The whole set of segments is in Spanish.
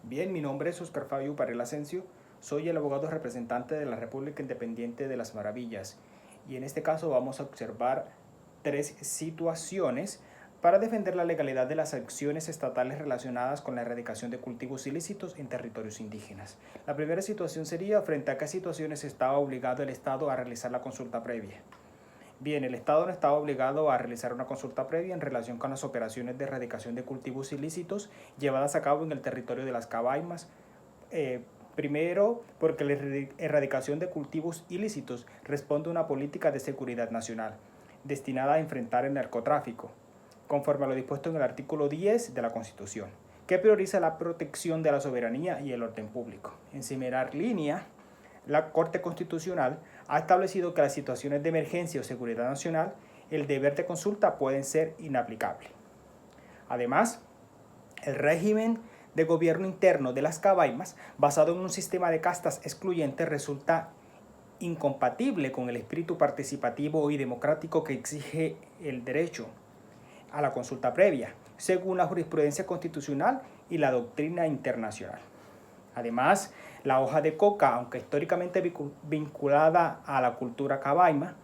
Bien, mi nombre es Oscar Fabio Varela Asensio, soy el abogado representante de la República Independiente de las Maravillas y en este caso vamos a observar tres situaciones para defender la legalidad de las acciones estatales relacionadas con la erradicación de cultivos ilícitos en territorios indígenas. La primera situación sería frente a qué situaciones estaba obligado el Estado a realizar la consulta previa. Bien, el Estado no estaba obligado a realizar una consulta previa en relación con las operaciones de erradicación de cultivos ilícitos llevadas a cabo en el territorio de las Cavaimas. Primero, porque la erradicación de cultivos ilícitos responde a una política de seguridad nacional destinada a enfrentar el narcotráfico, conforme a lo dispuesto en el artículo 10 de la Constitución, que prioriza la protección de la soberanía y el orden público. En similar línea, la Corte Constitucional ha establecido que las situaciones de emergencia o seguridad nacional, el deber de consulta pueden ser inaplicable. Además, el régimen de gobierno interno de las Cavaimas, basado en un sistema de castas excluyente, resulta incompatible con el espíritu participativo y democrático que exige el derecho a la consulta previa, según la jurisprudencia constitucional y la doctrina internacional. Además, la hoja de coca, aunque históricamente vinculada a la cultura cavaima,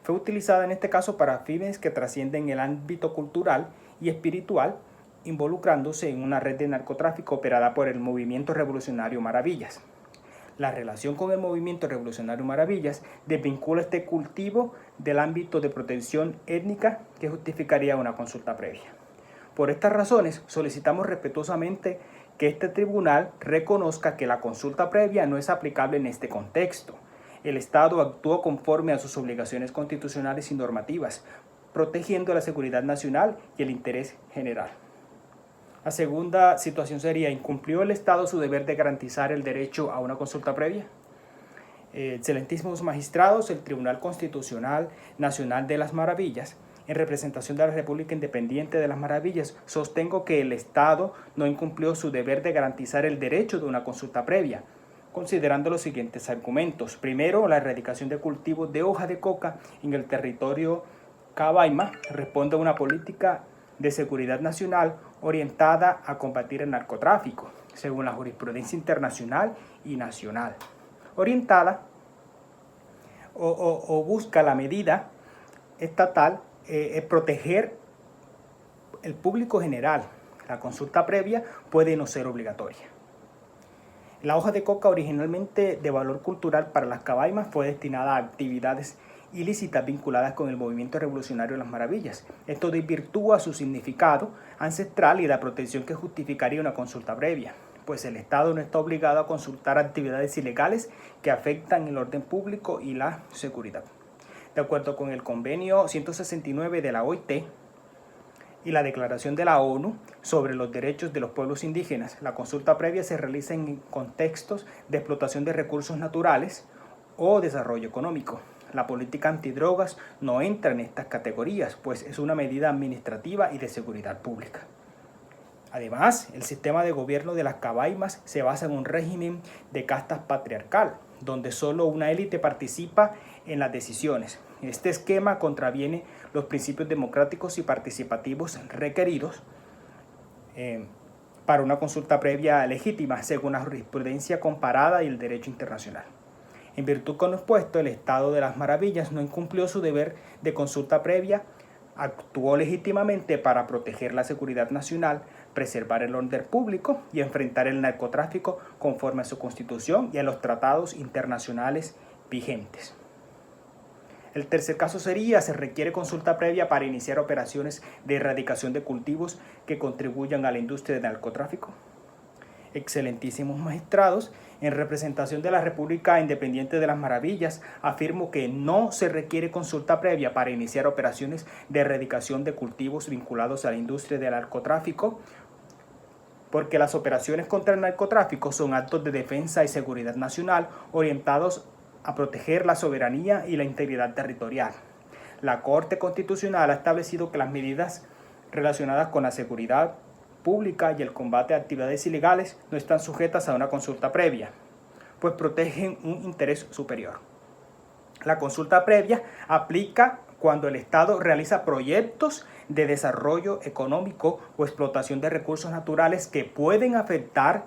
fue utilizada en este caso para fines que trascienden el ámbito cultural y espiritual, involucrándose en una red de narcotráfico operada por el Movimiento Revolucionario Maravillas. La relación con el Movimiento Revolucionario Maravillas desvincula este cultivo del ámbito de protección étnica que justificaría una consulta previa. Por estas razones, solicitamos respetuosamente que este tribunal reconozca que la consulta previa no es aplicable en este contexto. El Estado actuó conforme a sus obligaciones constitucionales y normativas, protegiendo la seguridad nacional y el interés general. La segunda situación sería, ¿incumplió el Estado su deber de garantizar el derecho a una consulta previa? Excelentísimos magistrados, el Tribunal Constitucional Nacional de las Maravillas, en representación de la República Independiente de las Maravillas, sostengo que el Estado no incumplió su deber de garantizar el derecho de una consulta previa, considerando los siguientes argumentos. Primero, la erradicación de cultivos de hoja de coca en el territorio Cavaima responde a una política de seguridad nacional orientada a combatir el narcotráfico, según la jurisprudencia internacional y nacional. Orientada o busca la medida estatal proteger el público general. La consulta previa puede no ser obligatoria. La hoja de coca, originalmente de valor cultural para las Cavaimas, fue destinada a actividades ilícitas vinculadas con el movimiento revolucionario de las Maravillas. Esto desvirtúa su significado ancestral y la protección que justificaría una consulta previa, pues el Estado no está obligado a consultar actividades ilegales que afectan el orden público y la seguridad. De acuerdo con el convenio 169 de la OIT y la declaración de la ONU sobre los derechos de los pueblos indígenas, la consulta previa se realiza en contextos de explotación de recursos naturales o desarrollo económico. La política antidrogas no entra en estas categorías, pues es una medida administrativa y de seguridad pública. Además, el sistema de gobierno de las Cavaimas se basa en un régimen de castas patriarcal, donde solo una élite participa en las decisiones. Este esquema contraviene los principios democráticos y participativos requeridos para una consulta previa legítima, según la jurisprudencia comparada y el derecho internacional. En virtud con lo expuesto, el Estado de las Maravillas no incumplió su deber de consulta previa, actuó legítimamente para proteger la seguridad nacional, preservar el orden público y enfrentar el narcotráfico conforme a su constitución y a los tratados internacionales vigentes. El tercer caso sería, se requiere consulta previa para iniciar operaciones de erradicación de cultivos que contribuyan a la industria del narcotráfico. Excelentísimos magistrados, en representación de la República Independiente de las Maravillas, afirmo que no se requiere consulta previa para iniciar operaciones de erradicación de cultivos vinculados a la industria del narcotráfico, porque las operaciones contra el narcotráfico son actos de defensa y seguridad nacional orientados a proteger la soberanía y la integridad territorial. La Corte Constitucional ha establecido que las medidas relacionadas con la seguridad pública y el combate a actividades ilegales no están sujetas a una consulta previa, pues protegen un interés superior. La consulta previa aplica cuando el Estado realiza proyectos de desarrollo económico o explotación de recursos naturales que pueden afectar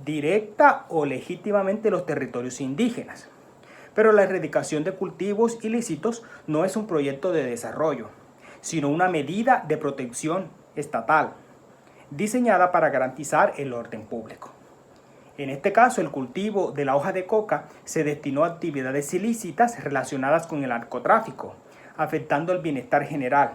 directa o legítimamente los territorios indígenas. Pero la erradicación de cultivos ilícitos no es un proyecto de desarrollo, sino una medida de protección estatal, diseñada para garantizar el orden público. En este caso, el cultivo de la hoja de coca se destinó a actividades ilícitas relacionadas con el narcotráfico, afectando el bienestar general.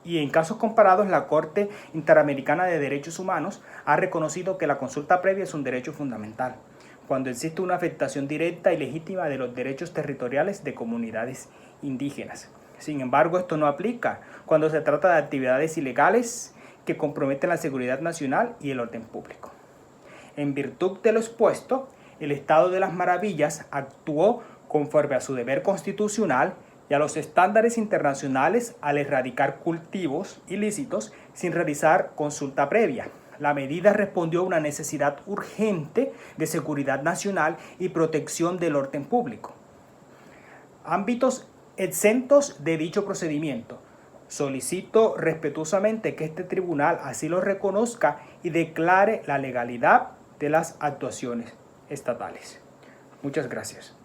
Y en casos comparados, la Corte Interamericana de Derechos Humanos ha reconocido que la consulta previa es un derecho fundamental, cuando existe una afectación directa y legítima de los derechos territoriales de comunidades indígenas. Sin embargo, esto no aplica cuando se trata de actividades ilegales que comprometen la seguridad nacional y el orden público. En virtud de lo expuesto, el Estado de las Maravillas actuó conforme a su deber constitucional y a los estándares internacionales al erradicar cultivos ilícitos sin realizar consulta previa. La medida respondió a una necesidad urgente de seguridad nacional y protección del orden público. Ámbitos exentos de dicho procedimiento. Solicito respetuosamente que este tribunal así lo reconozca y declare la legalidad de las actuaciones estatales. Muchas gracias.